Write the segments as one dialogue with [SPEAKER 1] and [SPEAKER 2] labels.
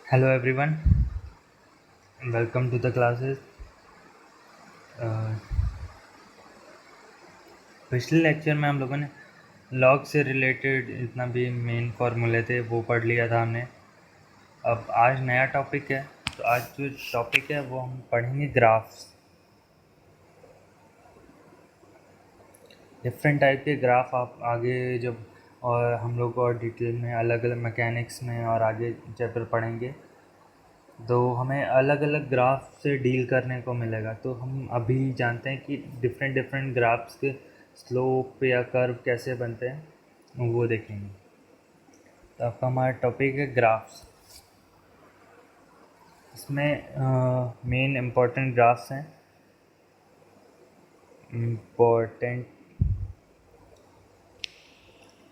[SPEAKER 1] Hello everyone, welcome to the classes. Uh, पिछले lecture में हम लोगों ने लॉग से रिलेटेड जितना भी मेन फार्मूले थे वो पढ़ लिया था हमने। अब आज नया टॉपिक है, तो आज जो टॉपिक है वो हम पढ़ेंगे ग्राफ्स। डिफरेंट टाइप के ग्राफ आप आगे जब और हम लोग और डिटेल में अलग अलग मैकेनिक्स में और आगे चैप्टर पढ़ेंगे तो हमें अलग अलग ग्राफ से डील करने को मिलेगा। तो हम अभी जानते हैं कि डिफरेंट डिफरेंट ग्राफ्स के स्लोप या कर्व कैसे बनते हैं वो देखेंगे। तो आपका हमारा टॉपिक है ग्राफ्स। इसमें मेन इम्पोर्टेंट ग्राफ्स हैं। Important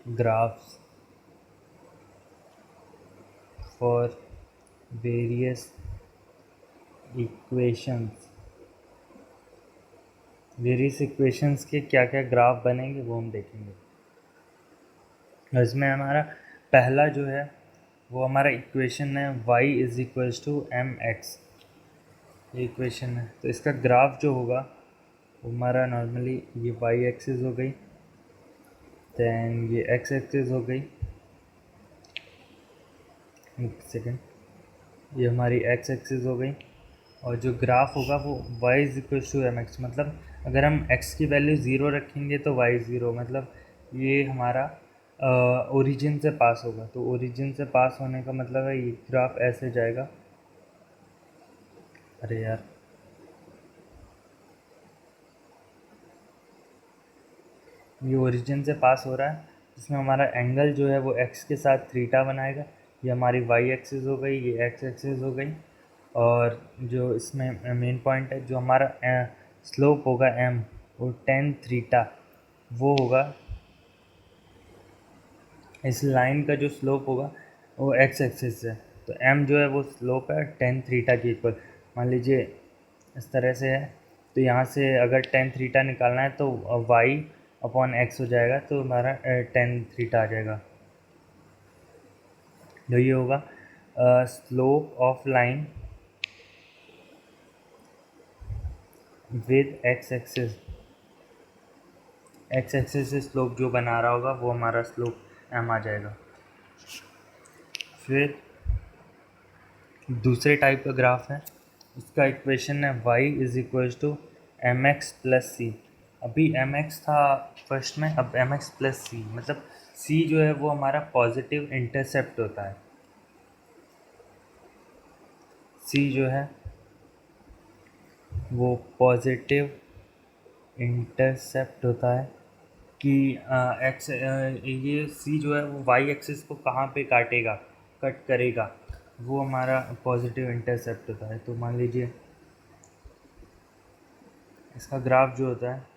[SPEAKER 1] graphs for various equations. Various equations के क्या क्या ग्राफ बनेंगे वो हम देखेंगे। इसमें हमारा पहला जो है वो हमारा इक्वेशन है y is equals to m x. ये इक्वेशन है, तो इसका ग्राफ जो होगा वो हमारा नॉर्मली ये y एक्सिस हो गई, दैन ये x एक्सिस हो गई, एक सेकेंड, ये हमारी x एक्सिस हो गई, और जो ग्राफ होगा वो y is equals to m x. मतलब अगर हम x की वैल्यू ज़ीरो रखेंगे तो y ज़ीरो, मतलब ये हमारा ओरिजिन से पास होगा। तो ओरिजिन से पास होने का मतलब है ये ग्राफ ऐसे जाएगा। अरे यार, ये ओरिजिन से पास हो रहा है, जिसमें हमारा एंगल जो है वो x के साथ थीटा बनाएगा। ये हमारी y एक्सिस हो गई, ये x एक्सिस हो गई, और जो इसमें मेन पॉइंट है जो हमारा स्लोप होगा m, वो टेन थीटा वो होगा। इस लाइन का जो स्लोप होगा वो x एक्सिस है, तो m जो है वो स्लोप है टेन थीटा के इक्वल। मान लीजिए इस तरह से है, तो यहाँ से अगर टेन थीटा निकालना है तो y अपॉन x हो जाएगा, तो हमारा टेन थीटा आ जाएगा। तो ये होगा slope of line with x axis. x axis से स्लोप जो बना रहा होगा वो हमारा स्लोप m आ जाएगा। फिर दूसरे टाइप का ग्राफ है, उसका इक्वेशन है y is equals to m x plus c. अभी एम एक्स था फर्स्ट में, अब एम एक्स प्लस सी, मतलब सी जो है वो हमारा पॉजिटिव इंटरसेप्ट होता है। सी जो है वो पॉजिटिव इंटरसेप्ट होता है कि एक्स ये सी जो है वो वाई एक्सिस को कहाँ पे काटेगा, कट करेगा, वो हमारा पॉजिटिव इंटरसेप्ट होता है। तो मान लीजिए इसका ग्राफ जो होता है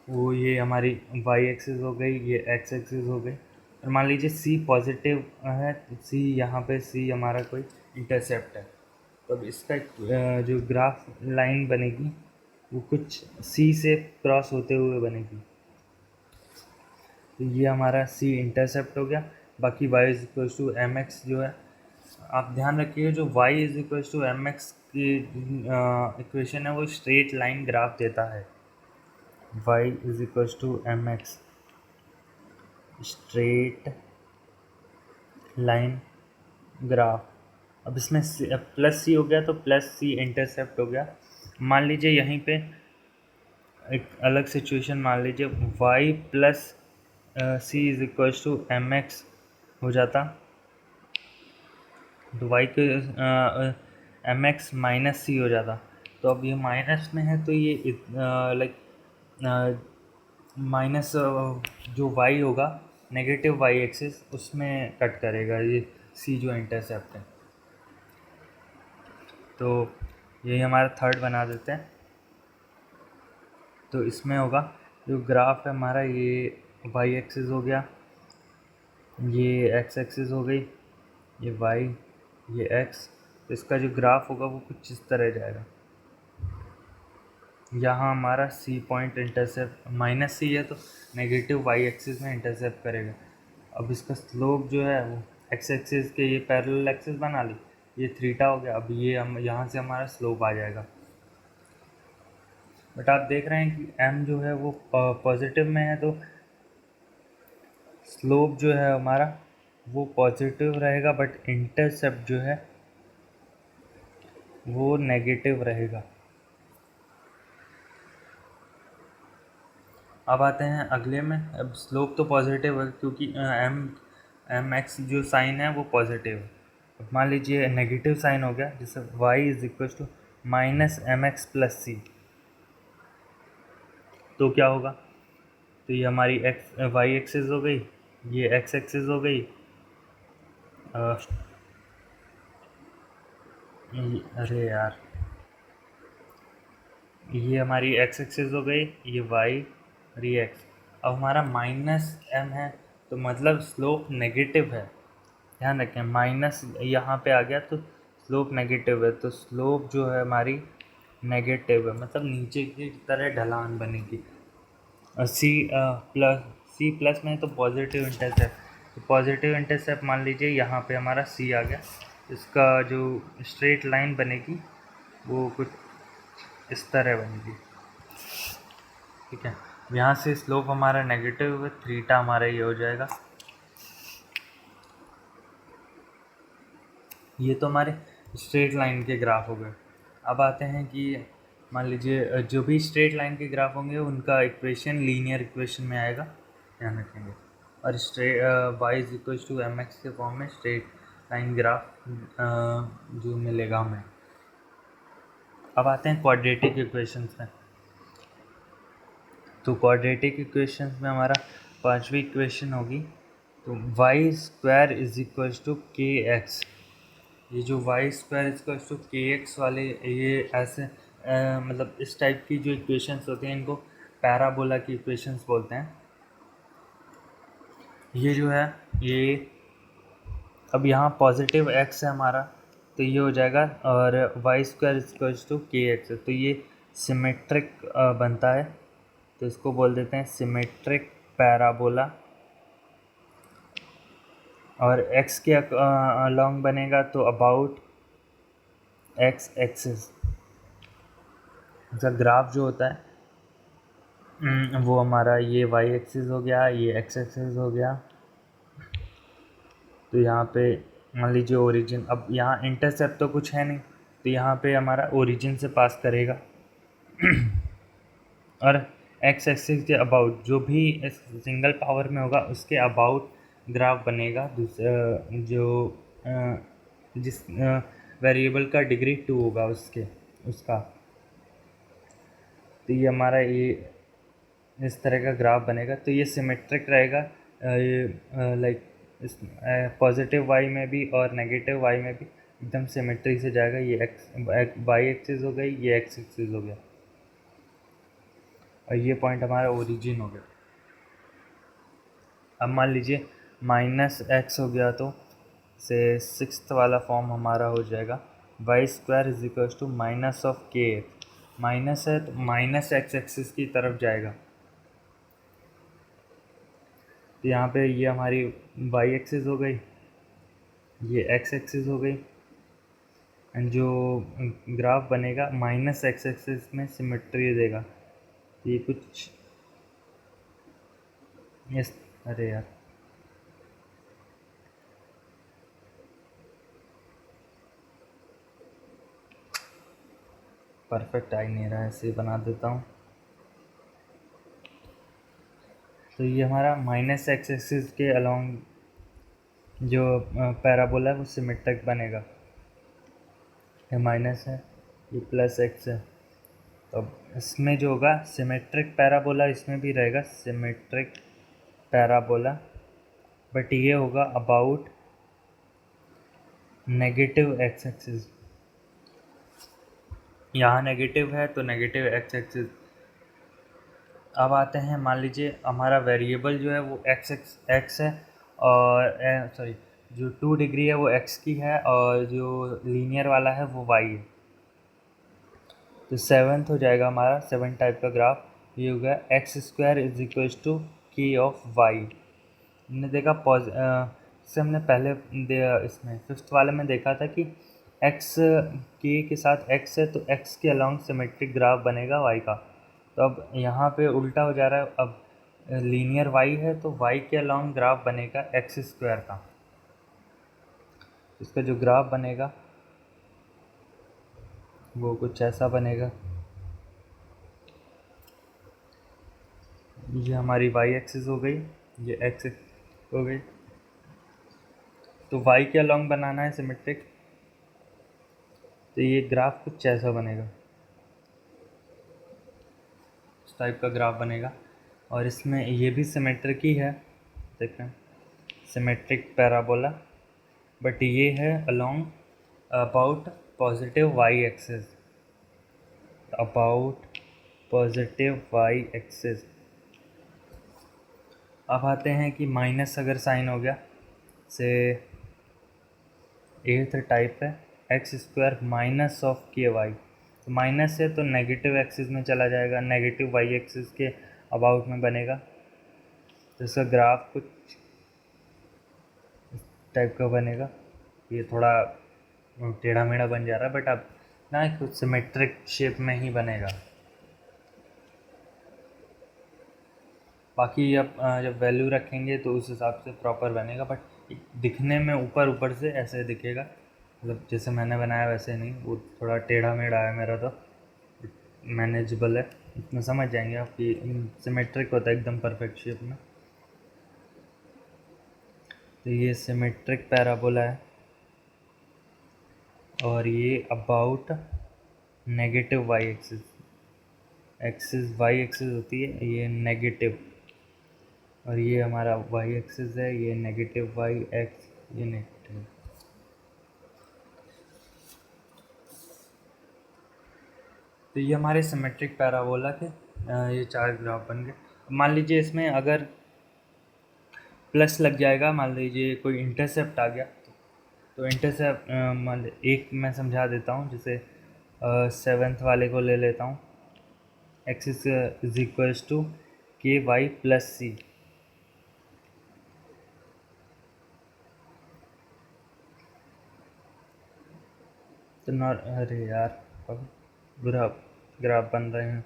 [SPEAKER 1] वो ये हमारी वाई एक्सिस हो गई, ये एक्स एक्सिस हो गई, और मान लीजिए सी पॉजिटिव है, सी यहाँ पे सी हमारा कोई इंटरसेप्ट है। तो अब इसका जो ग्राफ लाइन बनेगी वो कुछ सी से क्रॉस होते हुए बनेगी। तो ये हमारा सी इंटरसेप्ट हो गया। बाकी y is equal to m x जो है, आप ध्यान रखिए जो y is equal to m x की इक्वेशन है वो स्ट्रेट लाइन ग्राफ देता है। y is equal to m x straight line graph. अब इसमें प्लस सी हो गया, तो प्लस सी इंटरसेप्ट हो गया। मान लीजिए यहीं पे एक अलग सिचुएशन मान लीजिए y plus c is equal to m x हो जाता, तो y के एम एक्स माइनस सी हो जाता। तो अब ये माइनस में है तो ये लाइक माइनस जो y होगा नेगेटिव y एक्सिस उसमें कट करेगा ये सी जो इंटरसेप्ट है। तो यही हमारा थर्ड बना देते हैं। तो इसमें होगा जो ग्राफ है हमारा ये y एक्सिस हो गया, ये x एक्सिस हो गई, ये y, ये x। तो इसका जो ग्राफ होगा वो कुछ इस तरह जाएगा। यहाँ हमारा c पॉइंट इंटरसेप्ट माइनस सी है, तो नेगेटिव y एक्सिस में इंटरसेप्ट करेगा। अब इसका स्लोप जो है वो एक्स एक्सिस के ये पैरेलल एक्सिस बना ली, ये थीटा हो गया। अब ये हम यहाँ से हमारा स्लोप आ जाएगा। बट आप देख रहे हैं कि m जो है वो पॉजिटिव में है, तो स्लोप जो है हमारा वो पॉजिटिव रहेगा, बट इंटरसेप्ट जो है वो नेगेटिव रहेगा। अब आते हैं अगले में। अब स्लोप तो पॉजिटिव है क्योंकि एम एक्स जो साइन है वो पॉजिटिव है। अब मान लीजिए नेगेटिव साइन हो गया, जैसे y is equal to minus m x plus c, तो क्या होगा? तो ये हमारी एक्स वाई एक्सिस हो गई, ये एक्स एक्सिस हो गई। अरे यार, ये हमारी एक्स एक्सिस हो गई, ये वाई और ये एक्स। अब हमारा माइनस एम है, तो मतलब स्लोप नेगेटिव है। ध्यान रखें, माइनस यहाँ पे आ गया तो स्लोप नेगेटिव है, तो स्लोप जो है हमारी नेगेटिव है, मतलब नीचे की तरह ढलान बनेगी। और सी प्लस में तो पॉजिटिव इंटरसेप्ट, तो पॉजिटिव इंटरसेप्ट मान लीजिए यहाँ पे हमारा सी आ गया। इसका जो स्ट्रेट लाइन बनेगी वो कुछ इस तरह बनेगी, ठीक है। यहाँ से स्लोप हमारा नेगेटिव है, थीटा हमारा ये हो जाएगा। ये तो हमारे स्ट्रेट लाइन के ग्राफ हो गए। अब आते हैं कि मान लीजिए जो भी स्ट्रेट लाइन के ग्राफ होंगे उनका इक्वेशन लीनियर इक्वेशन में आएगा, ध्यान रखेंगे। और y is equal to m x के फॉर्म में स्ट्रेट लाइन ग्राफ जो मिलेगा हमें। अब आते हैं क्वाड्रेटिक इक्वेशंस में। तो क्वाड्रेटिक इक्वेशंस में हमारा पांचवी इक्वेशन होगी, तो y square is equal to k x. ये जो y square is equal to k x वाले, ये ऐसे मतलब इस टाइप की जो इक्वेशंस होती हैं इनको पैराबोला की इक्वेशंस बोलते हैं। ये जो है ये, अब यहाँ पॉजिटिव एक्स है हमारा, तो ये हो जाएगा, और Y square equal to k x है, तो ये सिमेट्रिक बनता है, तो इसको बोल देते हैं सिमेट्रिक पैराबोला। और एक्स के अलॉन्ग बनेगा तो अबाउट एक्स एक्सिस। ग्राफ जो होता है वो हमारा ये वाई एक्सिस हो गया, ये एक्स एक्सिस हो गया। तो यहाँ पे मान लीजिए ओरिजिन, अब यहाँ इंटरसेप्ट तो कुछ है नहीं, तो यहाँ पे हमारा ओरिजिन से पास करेगा। और एक्स एक्सिस के अबाउट जो भी सिंगल पावर में होगा उसके अबाउट ग्राफ बनेगा, दूसरा जो जिस वेरिएबल का डिग्री 2 होगा उसका। तो ये हमारा ये इस तरह का ग्राफ बनेगा, तो ये सिमेट्रिक रहेगा, ये लाइक इस पॉजिटिव वाई में भी और नेगेटिव वाई में भी एकदम सिमेट्री से जाएगा। ये एक्स वाई एक्सिस हो गई, ये एक्स एक्सिस हो गया, और ये पॉइंट हमारा ओरिजिन हो गया। अब मान लीजिए माइनस एक्स हो गया, तो से सिक्स्थ वाला फॉर्म हमारा हो जाएगा y square is equal to minus of k x. Minus है तो माइनस एक्स एक्सिस की तरफ जाएगा, तो यहाँ पे ये हमारी वाई एक्सिस हो गई, ये एक्स एक्सिस हो गई, एंड जो ग्राफ बनेगा माइनस एक्स एक्सिस में सिमेट्री देगा। ये कुछ यस, अरे यार, परफेक्ट आ ही नहीं रहा है, ऐसे बना देता हूँ। तो ये हमारा माइनस एक्स एक्सिस के अलोंग जो पैराबोला है वो सिमेट्रिक बनेगा। ये माइनस है, ये प्लस एक्स है, तो इसमें जो होगा सिमेट्रिक पैराबोला इसमें भी रहेगा सिमेट्रिक पैराबोला, बट ये होगा अबाउट नेगेटिव एक्स एक्सिस। यहाँ नेगेटिव है तो नेगेटिव एक्स एक्सिस। अब आते हैं, मान लीजिए हमारा वेरिएबल जो है वो एक्स है, और सॉरी जो 2 डिग्री है वो एक्स की है, और जो लीनियर वाला है वो वाई है। तो सेवन्थ हो जाएगा हमारा 7 टाइप का ग्राफ, ये हो गया x square is equal to k of y. हमने देखा जैसे हमने पहले इसमें फिफ्थ वाले में देखा था कि एक्स के साथ एक्स है तो एक्स के अलॉन्ग सिमेट्रिक ग्राफ बनेगा वाई का। तो अब यहाँ पे उल्टा हो जा रहा है, अब लीनियर वाई है तो वाई के अलॉन्ग ग्राफ बनेगा एक्स स्क्वायर का। इसका जो ग्राफ बनेगा वो कुछ ऐसा बनेगा। ये हमारी वाई एक्सिस हो गई, ये एक्स हो गई। तो वाई के अलॉन्ग बनाना है सिमेट्रिक, तो ये ग्राफ कुछ ऐसा बनेगा, इस टाइप का ग्राफ बनेगा। और इसमें ये भी सिमेट्रिक ही है, देखें सिमेट्रिक पैराबोला, बट ये है along about positive y axis, about positive y axis. अब आते हैं कि माइनस अगर साइन हो गया, से एथ टाइप है एक्स स्क्वायर माइनस ऑफ के वाई, तो माइनस है तो नेगेटिव एक्सिस में चला जाएगा, नेगेटिव वाई एक्सिस के अबाउट में बनेगा। तो इसका ग्राफ कुछ इस टाइप का बनेगा। ये थोड़ा टेढ़ा मेढ़ा बन जा रहा है, बट अब ना कुछ सिमेट्रिक शेप में ही बनेगा। बाकी अब जब वैल्यू रखेंगे तो उस हिसाब से प्रॉपर बनेगा, बट दिखने में ऊपर ऊपर से ऐसे दिखेगा, मतलब जैसे मैंने बनाया वैसे नहीं, वो थोड़ा टेढ़ा मेढ़ा है मेरा, तो मैनेजेबल है, इतना समझ जाएंगे आप कि सिमेट्रिक होता है एकदम परफेक्ट शेप में। तो ये सिमेट्रिक पैराबोला है और ये about negative y axis, axis y axis होती है ये नेगेटिव, और ये हमारा वाई एक्सिस है, ये नेगेटिव वाई एक्स, ये नेगेटिव। तो ये हमारे सिमेट्रिक पैराबोला के ये चार ग्राफ बन गए। मान लीजिए इसमें अगर प्लस लग जाएगा, मान लीजिए कोई इंटरसेप्ट आ गया, तो इंटरसेप्ट मान एक मैं समझा देता हूँ, जैसे सेवेंथ वाले को ले लेता हूँ, एक्स इज इक्वल्स टू के वाई प्लस सी। तो नॉर अरे यार बुरा ग्राफ बन रहे हैं।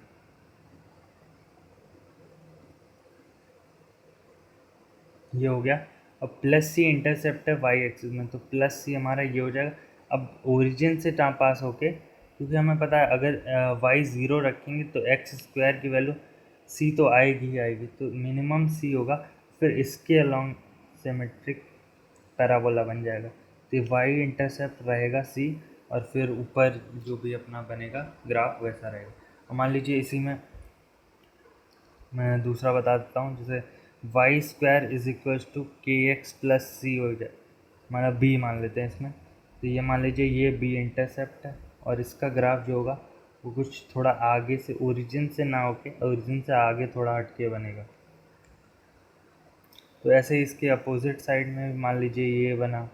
[SPEAKER 1] ये हो गया। अब प्लस सी इंटरसेप्ट है वाई एक्सिस में, तो प्लस सी हमारा ये हो जाएगा। अब ओरिजिन से पास होके, क्योंकि हमें पता है अगर वाई ज़ीरो रखेंगे तो एक्स स्क्वायर की वैल्यू सी तो आएगी ही आएगी, तो मिनिमम सी होगा, फिर इसके अलॉन्ग सिमेट्रिक पैराबोला बन जाएगा। तो वाई इंटरसेप्ट रहेगा सी, और फिर ऊपर जो भी अपना बनेगा ग्राफ वैसा रहेगा। और मान लीजिए इसी में मैं दूसरा बता देता हूँ, जैसे y square is equal to k x plus c हो जाए, मतलब बी मान लेते हैं इसमें। तो ये मान लीजिए ये बी इंटरसेप्ट है, और इसका ग्राफ जो होगा वो कुछ थोड़ा आगे से, ओरिजिन से ना होके ओरिजिन से आगे थोड़ा हट के बनेगा। तो ऐसे ही इसके अपोजिट साइड में मान लीजिए ये बना,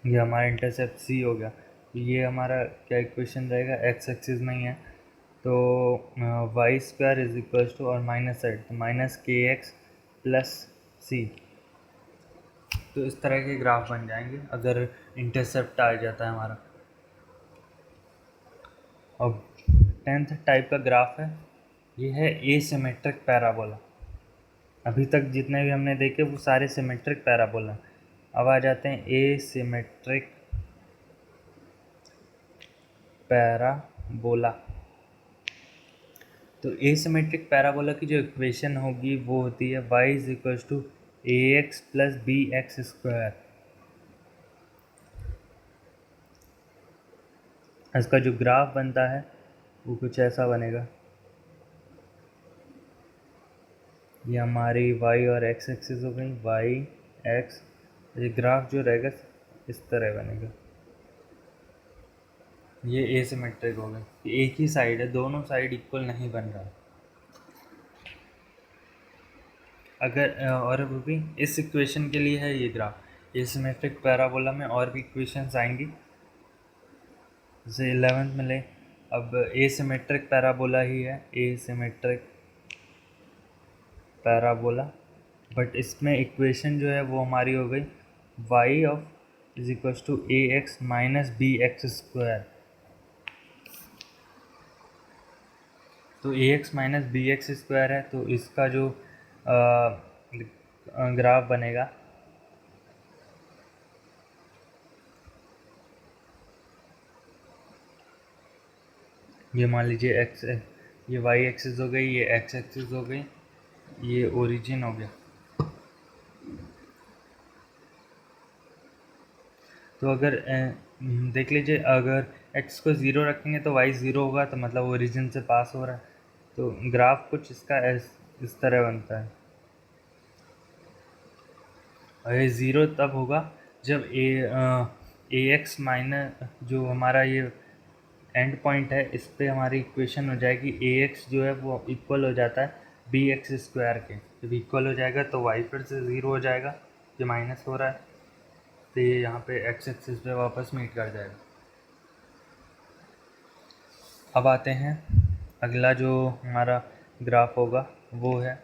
[SPEAKER 1] ये हमारा इंटरसेप्ट सी हो गया। तो ये हमारा क्या इक्वेशन रहेगा, एक्स एक्सिस में ही है, तो y square is equal to, और माइनस साइड तो minus k x plus c. तो इस तरह के ग्राफ बन जाएंगे अगर इंटरसेप्ट आ जाता है हमारा। अब 10th टाइप का ग्राफ है, ये है एसिमेट्रिक पैराबोला। अभी तक जितने भी हमने देखे वो सारे सिमेट्रिक पैराबोला। अब आ जाते हैं एसिमेट्रिक पैराबोला। तो एसिमेट्रिक पैराबोला की जो इक्वेशन होगी वो होती है y is equal to a x plus b x square. इसका जो ग्राफ बनता है वो कुछ ऐसा बनेगा। ये हमारी y और x एक्सिस हो गई, y x, ये ग्राफ जो रहेगा इस तरह बनेगा। ये एसिमेट्रिक हो गया, एक ही साइड है, दोनों साइड इक्वल नहीं बन रहा। अगर और वो भी इस इक्वेशन के लिए है ये ग्राफ। एसिमेट्रिक पैराबोला में और भी इक्वेशंस आएंगी, जैसे 11th में ले। अब एसिमेट्रिक पैराबोला ही है, एसिमेट्रिक पैराबोला बट इसमें इक्वेशन जो है वो हमारी हो गई y of is equal to a x minus b x square. तो a x minus b x square है, तो इसका जो ग्राफ बनेगा ये मान लीजिए एक्स, ये वाई एक्सिस हो गई, ये एक्स एक्सिस हो गई, ये ओरिजिन हो गया। तो अगर देख लीजिए, अगर x को ज़ीरो रखेंगे तो y ज़ीरो होगा, तो मतलब ओरिजिन से पास हो रहा है। तो ग्राफ कुछ इसका इस तरह बनता है। और ये ज़ीरो तब होगा जब ए एक्स माइनस जो हमारा ये एंड पॉइंट है, इस पर हमारी इक्वेशन हो जाएगी ए एक्स जो है वो इक्वल हो जाता है बी एक्स स्क्वायर के। जब इक्वल हो जाएगा तो वाई फिर से ज़ीरो हो जाएगा, ये माइनस हो रहा है, तो ये यहाँ पे एक्स एक्सिस पे वापस मीट कर जाएगा। अब आते हैं अगला जो हमारा ग्राफ होगा वो है,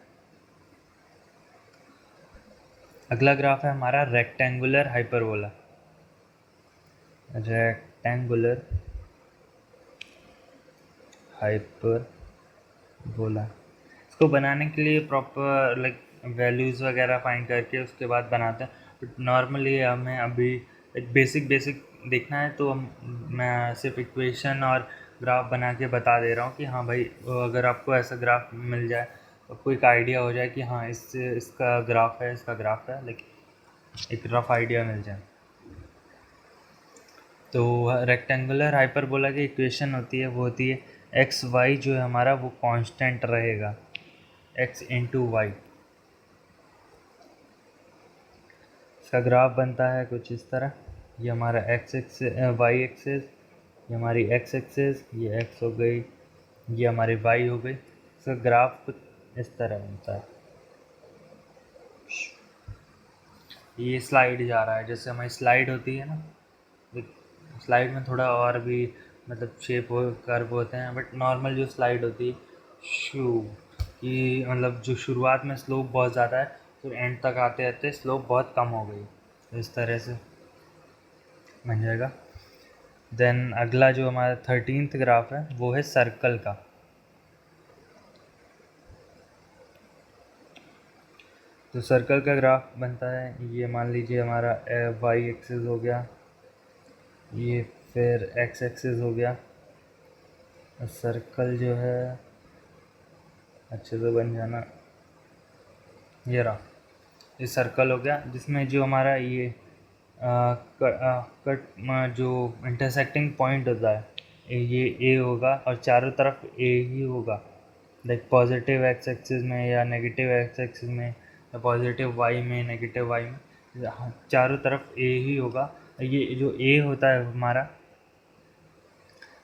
[SPEAKER 1] अगला ग्राफ है हमारा रेक्टेंगुलर हाइपरबोला। रेक्टेंगुलर हाइपरबोला, इसको बनाने के लिए प्रॉपर लाइक वैल्यूज़ वगैरह फाइंड करके उसके बाद बनाते हैं। बट नॉर्मली हमें अभी एक बेसिक देखना है, तो मैं सिर्फ इक्वेशन और ग्राफ बना के बता दे रहा हूँ कि हाँ भाई, अगर आपको ऐसा ग्राफ मिल जाए तो आपको एक आइडिया हो जाए कि हाँ इसका ग्राफ है, इसका ग्राफ है, लाइक एक रफ आइडिया मिल जाए। तो रेक्टेंगुलर हाइपरबोला की इक्वेशन होती है, वो होती है एक्स वाई जो है हमारा वो कांस्टेंट रहेगा, x इंटू वाई। इसका ग्राफ बनता है कुछ इस तरह, ये हमारा x एक्सिस वाई एक्सिस, ये हमारी x एक्सिस, ये x हो गई, ये हमारी y हो गई। इसका ग्राफ कुछ इस तरह बनता है। ये स्लाइड जा रहा है, जैसे हमारी स्लाइड होती है ना, स्लाइड में थोड़ा और भी मतलब शेप हो कर्व होते हैं, बट नॉर्मल जो स्लाइड होती है शू कि मतलब जो शुरुआत में स्लोप बहुत ज़्यादा है, फिर एंड तक आते आते स्लोप बहुत कम हो गई, तो इस तरह से बन जाएगा। देन अगला जो हमारा 13th ग्राफ है वो है सर्कल का। तो सर्कल का ग्राफ बनता है, ये मान लीजिए हमारा वाई एक्सिस हो गया, ये फिर एक्स एक्सिस हो गया। सर्कल जो है अच्छे से बन जाना, ये रहा, ये सर्कल हो गया, जिसमें जो हमारा ये कट जो इंटरसेक्टिंग पॉइंट होता है ये ए होगा, और चारों तरफ ए ही होगा, लाइक पॉजिटिव एक्स एक्सिस में या नेगेटिव एक्स एक्सिस में, या पॉजिटिव वाई में नेगेटिव वाई में, चारों तरफ ए ही होगा। ये जो ए होता है हमारा,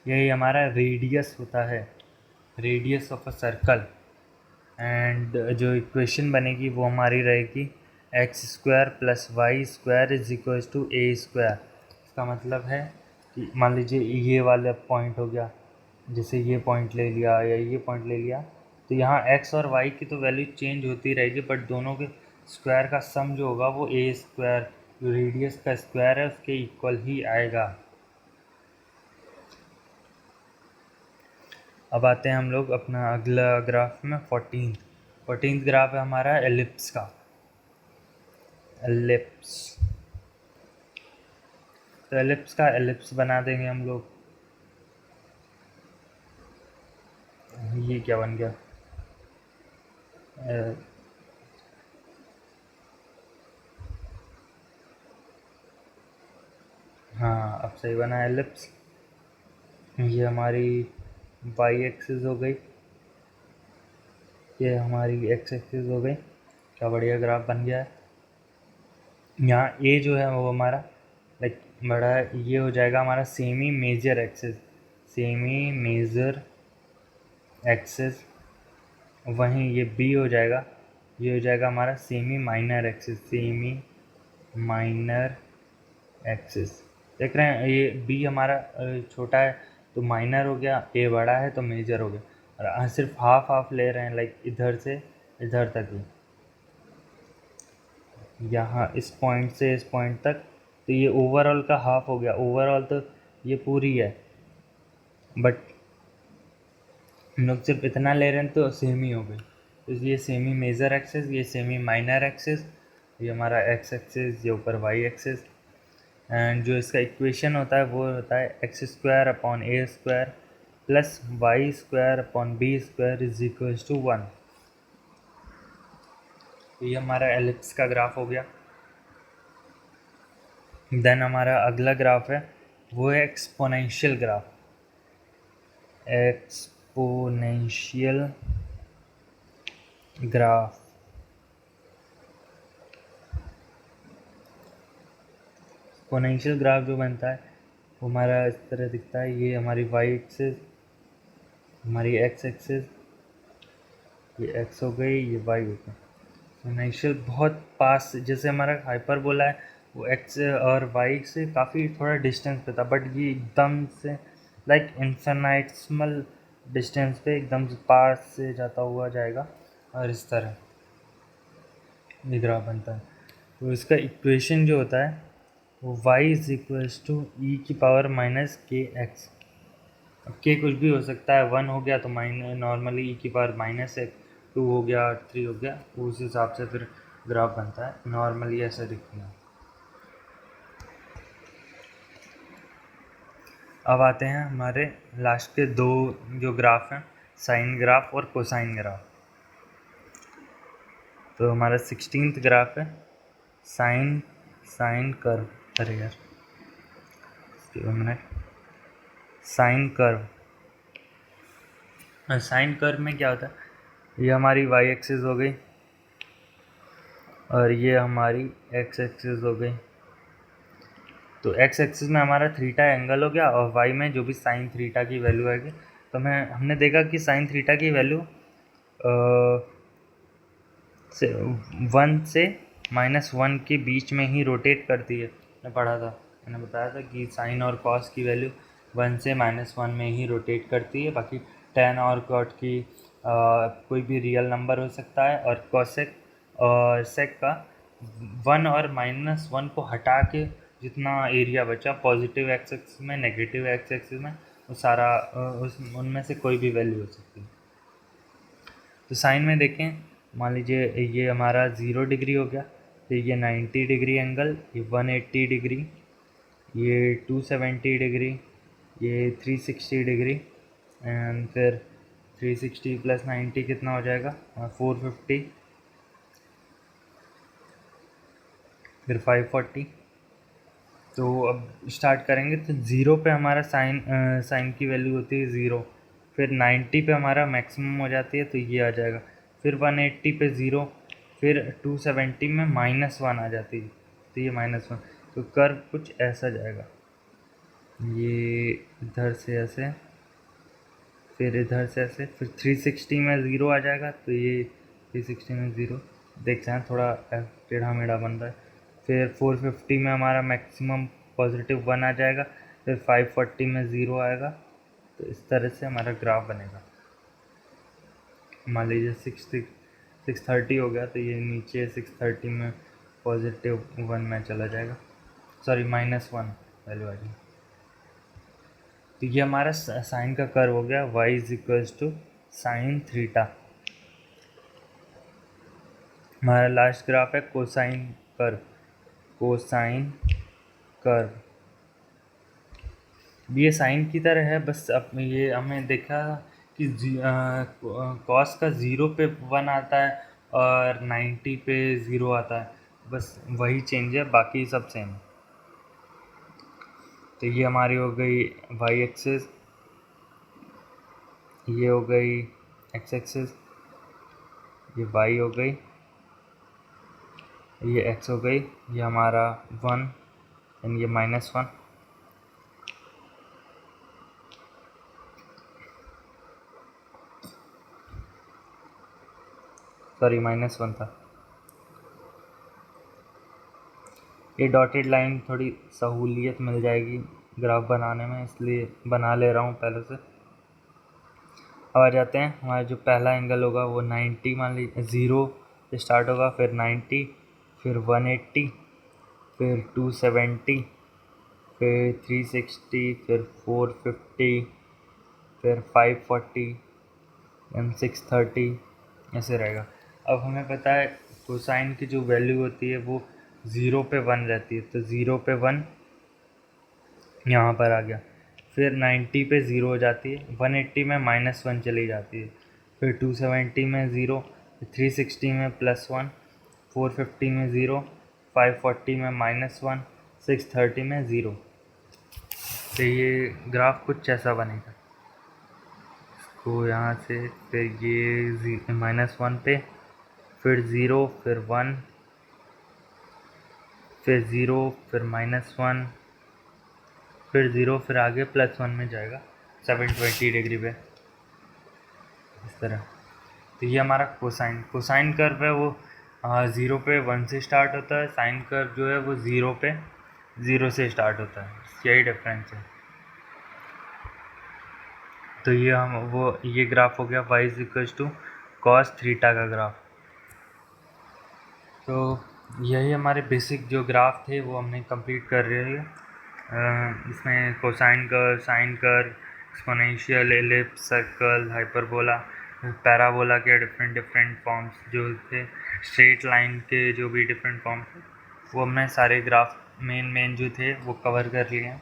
[SPEAKER 1] यही हमारा रेडियस होता है, radius of a circle. And जो इक्वेशन बनेगी वो हमारी रहेगी x square plus y square is equal to a square. इसका मतलब है कि मान लीजिए ये वाला पॉइंट हो गया, जैसे ये पॉइंट ले लिया या ये पॉइंट ले लिया, तो यहाँ एक्स और वाई की तो वैल्यू चेंज होती रहेगी, बट दोनों के स्क्वायर का सम जो होगा वो ए स्क्वायर, जो रेडियस का स्क्वायर है उसके इक्वल ही आएगा। अब आते हैं हम लोग अपना अगला ग्राफ में 14th ग्राफ है हमारा एलिप्स का। एलिप्स, तो एलिप्स का एलिप्स बना देंगे हम लोग। ये क्या बन गया, हाँ अब सही बना एलिप्स। ये हमारी वाई एक्सिस हो गई, ये हमारी एक्स एक्सिस हो गई, क्या बढ़िया ग्राफ बन गया है। यहाँ ए जो है वो हमारा लाइक बड़ा ये हो जाएगा हमारा semi major axis, semi major axis. वहीं ये बी हो जाएगा, ये हो जाएगा हमारा semi minor axis, semi minor axis. देख रहे हैं ये बी हमारा छोटा है तो माइनर हो गया, ए बड़ा है तो मेजर हो गया, और सिर्फ हाफ हाफ ले रहे हैं, लाइक इधर से इधर तक ही। यहाँ इस पॉइंट से इस पॉइंट तक, तो ये ओवरऑल का हाफ हो गया। ओवरऑल तो ये पूरी है, बट हम लोग सिर्फ इतना ले रहे हैं तो सेमी हो गई। तो ये सेमी मेजर एक्सिस, ये सेमी माइनर एक्सिस, ये हमारा एक्स एक्सिस, ये ऊपर वाई एक्सिस। एंड जो इसका इक्वेशन होता है वो होता है x square upon a square plus y square upon b square is equals to 1। ये हमारा एलिप्स का ग्राफ हो गया। देन हमारा अगला ग्राफ है वो है exponential graph. Exponential graph exponential graph जो बनता है वो हमारा इस तरह दिखता है। ये हमारी वाई एक्सिस, हमारी एक्स एक्सिस, ये एक्स हो गई, ये वाई हो गई। एक्सपोनेंशियल बहुत पास, जैसे हमारा हाइपरबोला है वो एक्स और वाई से काफ़ी थोड़ा डिस्टेंस पे था, बट ये एकदम से लाइक इन्फिनिटेसिमल डिस्टेंस पे एकदम से पास से जाता हुआ जाएगा, और इस तरह ये ग्राफ बनता है। तो इसका इक्वेशन जो होता है वो y इज इक्वल्स टू ई की पावर माइनस के एक्स। अब के कुछ भी हो सकता है, 1 हो गया तो माइनस नॉर्मली ई की पावर माइनस एक, 2 हो गया, 3 हो गया, तो उस हिसाब से फिर ग्राफ बनता है। नॉर्मली ऐसा दिखता है। अब आते हैं हमारे लास्ट के दो जो ग्राफ हैं, साइन ग्राफ और कोसाइन ग्राफ। तो हमारा 16th ग्राफ है साइन साइन कर्व। अरे यार minute, sine curve. Sine curve में क्या होता है, ये हमारी वाई एक्सिस हो गई और ये हमारी एक्स एक्सिस हो गई। तो एक्स एक्सिस में हमारा थीटा एंगल हो गया, और वाई में जो भी साइन थीटा की वैल्यू आएगी। तो हमने देखा कि साइन थीटा की वैल्यू से 1 से -1 के बीच में ही रोटेट करती है। मैंने पढ़ा था, मैंने बताया था कि साइन और कॉस की वैल्यू 1 से -1 में ही रोटेट करती है। बाकी टेन और कॉट की कोई भी रियल नंबर हो सकता है, और कॉसेक और सेक का 1 और -1 को हटा के जितना एरिया बचा पॉजिटिव एक्स एक्सिस में, नेगेटिव एक्स एक्सिस में, वो सारा उनमें से कोई भी वैल्यू हो सकती है। तो साइन में देखें, मान लीजिए ये हमारा 0 डिग्री हो गया, तो ये 90 डिग्री एंगल, ये 180 डिग्री, ये 270 डिग्री, ये 360 डिग्री, एंड फिर 360 प्लस 90 कितना हो जाएगा, 450, फिर 540। तो अब स्टार्ट करेंगे तो 0 पे हमारा साइन की वैल्यू होती है 0, फिर 90 पे हमारा मैक्सिमम हो जाती है तो ये आ जाएगा, फिर 180 पे 0, फिर 270 में -1 आ जाती है तो ये -1। तो कर्व कुछ ऐसा जाएगा, ये इधर से ऐसे, फिर इधर से ऐसे, फिर 360 में 0 आ जाएगा तो ये 360 में 0 देखते हैं, थोड़ा टेढ़ा मेढ़ा बन रहा है। फिर 450 में हमारा मैक्सिमम +1 आ जाएगा, फिर 540 में 0 आएगा। तो इस तरह से हमारा ग्राफ बनेगा। मान लीजिए 630 हो गया तो ये नीचे 630 में +1 में चला जाएगा, सॉरी -1 वैल्यू आ जाएगी। तो ये हमारा साइन का कर्व हो गया, y is equals to sine theta. हमारा लास्ट ग्राफ है कोसाइन कर्व। कोसाइन कर्व ये साइन की तरह है, बस अब ये हमें देखा कि कॉस का 0 पे 1 आता है और 90 पे 0 आता है, बस वही चेंज है, बाकी सब सेम। तो ये हमारी हो गई वाई एक्सिस, ये हो गई एक्स एक्सिस, ये वाई हो गई, ये एक्स हो गई, ये हमारा 1 एंड ये -1। सॉरी -1 था। ये डॉटेड लाइन थोड़ी सहूलियत मिल जाएगी ग्राफ बनाने में, इसलिए बना ले रहा हूँ पहले से। अब आ जाते हैं, हमारा जो पहला एंगल होगा वो 90, मान लीजिए 0 से स्टार्ट होगा, फिर 90, फिर 180, फिर 270, फिर 360, फिर 450, फिर 540 एंड 630, ऐसे रहेगा। अब हमें पता है कोसाइन की जो वैल्यू होती है वो 0 पे 1 रहती है, तो 0 पे 1 यहाँ पर आ गया। फिर 90 पे 0 हो जाती है, 180 में -1 चली जाती है, फिर 270 में 0, 360 में +1, 450 में 0, 540 में -1, 630 में 0। तो ये ग्राफ कुछ ऐसा बनेगा। तो यहाँ से फिर ये -1 पे, फिर 0, फिर 1, फिर 0, फिर -1, फिर 0, फिर आगे +1 में जाएगा 720 डिग्री पे, इस तरह। तो ये हमारा कोसाइन कर्व है वो 0 पे 1 से स्टार्ट होता है, साइन कर्व जो है वो 0 पे 0 से स्टार्ट होता है, यही डिफरेंस है। तो ये ग्राफ हो गया y cos थीटा का ग्राफ। तो यही हमारे बेसिक जो ग्राफ थे वो हमने कंप्लीट कर रहे हैं। इसमें cosine curve, sine curve, exponential, ellipse, circle, hyperbola, parabola के डिफरेंट फॉर्म्स जो थे, स्ट्रेट लाइन के जो भी डिफरेंट फॉर्म्स थे, वो हमने सारे ग्राफ मेन जो थे वो कवर कर लिए हैं।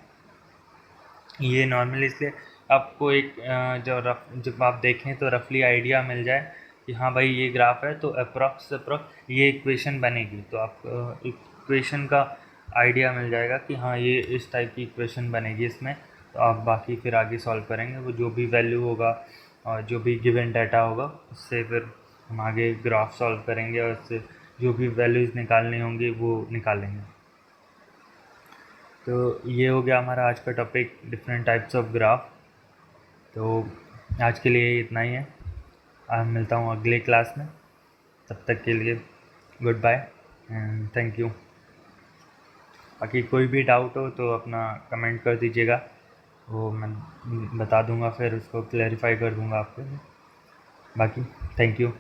[SPEAKER 1] ये नॉर्मली इसलिए आपको एक जब आप देखें तो रफली आइडिया मिल जाए कि हाँ भाई ये ग्राफ है, तो अप्रॉक्स ये इक्वेशन बनेगी, तो आप इक्वेशन का आइडिया मिल जाएगा कि हाँ ये इस टाइप की इक्वेशन बनेगी इसमें। तो आप बाकी फिर आगे सॉल्व करेंगे, वो जो भी वैल्यू होगा और जो भी गिवन डाटा होगा उससे फिर हम आगे ग्राफ सॉल्व करेंगे और उससे जो भी वैल्यूज़ निकालनी होंगी वो निकालेंगे। तो ये हो गया हमारा आज का topic, different types of graph. तो आज के लिए इतना ही है, आज मिलता हूँ अगले क्लास में, तब तक के लिए good bye and thank you. बाकी कोई भी डाउट हो तो अपना कमेंट कर दीजिएगा, वो मैं बता दूंगा, फिर उसको क्लैरिफाई कर दूंगा आपके लिए। बाकी थैंक यू।